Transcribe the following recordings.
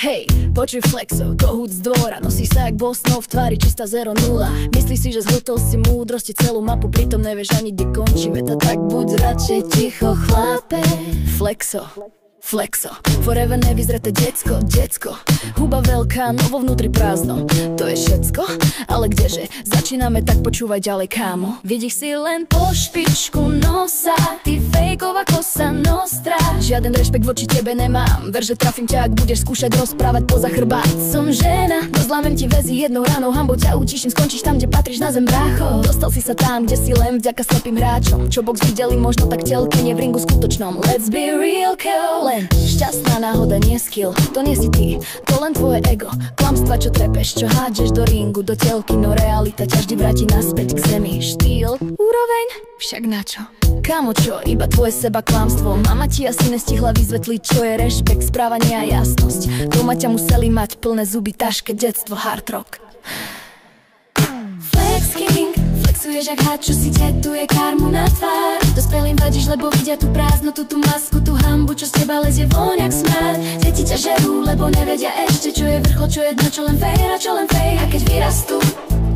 Hej, počuj flexo, kohút z dvora, nosí sa jak Boston v tvári čistá 0-0. Myslíš si, že zhltol si múdrosti celú mapu, pritom nevieš ani kde končí veta, tak buď radšej ticho, chlape. Flexo, flexo, forever nevyzreté decko, huba veľká, no vo vnútri prázdno. To je všetko, ale kdeže, začíname, tak počúvaj ďalej, kámo. Vidíš si len po špičku nosa, ty fejková kosa nostra. Žiaden rešpekt voči tebe nemám, ver, že trafím ťa, ak budeš skúšať rozprávať poza chrbát. Som žena, no zlámem ti väzy jednou ranou, hambou ťa utíšim, skončíš tam, kde patríš, na zem, brácho. Dostal si sa tam, kde si len vďaka slepým hráčom, čo box videli možno tak telke, nie v ringu skutočnom. Let's be real, girl. Len šťastná náhoda, nie skill, to nie si ty, to len tvoje ego. Klamstva, čo trepeš, čo hádžeš do ringu, do telky, no realita ťa vždy vráti naspäť k zemi. Štýl, úroveň, však na čo? Kámo, čo, iba tvoje seba klamstvo. Mama ti asi nestihla vyzvetliť, čo je rešpekt, správanie a jasnosť. Doma ťa museli mať plné zuby, taške, detstvo, hard rock. Flex king, flexuješ jak had, čo si tetuje karmu na tvár. Dospelým vadíš, lebo vidia tú prázdnotu, tú masku, tú hambu, čo z teba lezie von jak smrad. Deti ťa žerú, lebo nevedia ešte, čo je vrchol, čo je dno, čo len fair a čo len fake. A keď vyrastú,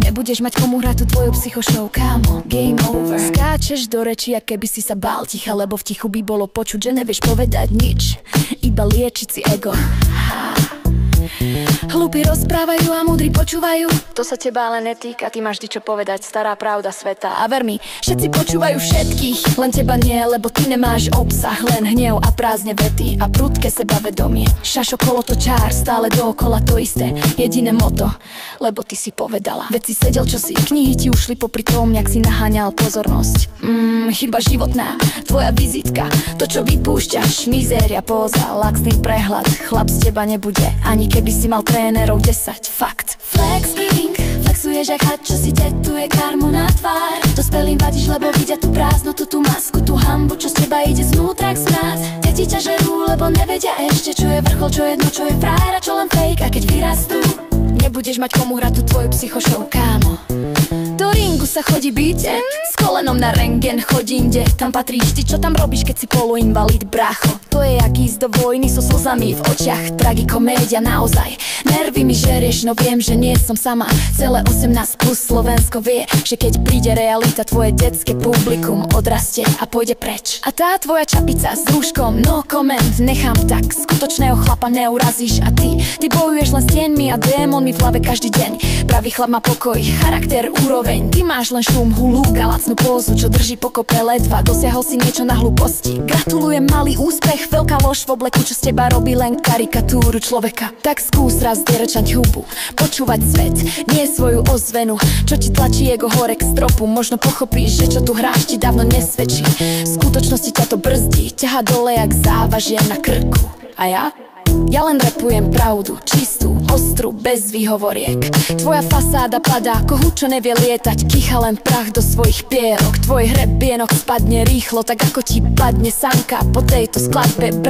nebudeš mať komu hrať tú tvoju psychošou, kámo. Game over. Skáčeš do reči, a keby si sa bál ticha, lebo v tichu by bolo počuť, že nevieš povedať nič, iba liečiť si ego. Hlúpi rozprávajú a múdri počúvajú, to sa teba ale netýka, ty máš vždy čo povedať, stará pravda sveta. A ver mi, všetci počúvajú všetkých, len teba nie, lebo ty nemáš obsah, len hnev a prázdne vety a prudké sebavedomie. Šašo kolotočár, stále dookola to isté, jediné moto, lebo ty si povedala. Veď si sedel čosi, knihy ti ušli popri tom, jak si naháňal pozornosť. Chyba životná, tvoja vizitka, to čo vypúšťaš, mizéria, póza, laxný prehľad, chlap z teba nebude, ani keby si mal trénerov 10, fakt. Flex king, flexuješ jak had, čo si tetuje karmu na tvár. Dospelým vadíš, lebo vidia tú prázdnotu, tú masku, tú hambu, čo z teba ide znútra jak smrad. Deti ťa žerú, lebo nevedia ešte, čo je vrchol, čo je dno, čo je frajer a čo len fake. A keď vyrastú, nebudeš mať komu hrať tú tvoju psychošou, kámo. Do ringu sa chodí byť, s kolenom na rengen chodí inde. Tam patríš ty, čo tam robíš, keď si poluinvalid, brácho. To je jak ísť do vojny so slzami v očiach, tragikomédia naozaj. Nervy mi žerieš, no viem, že nie som sama. Celé 18 plus Slovensko vie, že keď príde realita, tvoje detské publikum odrastie a pôjde preč. A tá tvoja čapica s rúškom, no comment, nechám tak. Skutočného chlapa neurazíš a ty bojuješ len s tieňmi a démonmi v hlave každý deň. Pravý chlap má pokoj, charakter, úroveň. Ty máš len šum, hulúk a lacnú pózu, čo drží pokope ledva. Dosiahol si niečo na hlúposti. Gratulujem, malý úspech, veľká lož v obleku, čo z teba robí len karikatúru človeka. Tak skús raz derečať hubu, počúvať svet, nie svoju ozvenu, čo ti tlačí ego hore k stropu. Možno pochopíš, že čo tu hráš ti dávno nesvedčí. V skutočnosti ťa to brzdí, ťaha dole jak závažie na krku. A ja len rapujem pravdu, čistú, ostrú, bez výhovoriek. Tvoja fasáda padá, kohút, čo nevie lietať, kýcha len prach do svojich pierok. Tvoj hrebienok spadne rýchlo, tak ako ti padne sanka po tejto skladbe.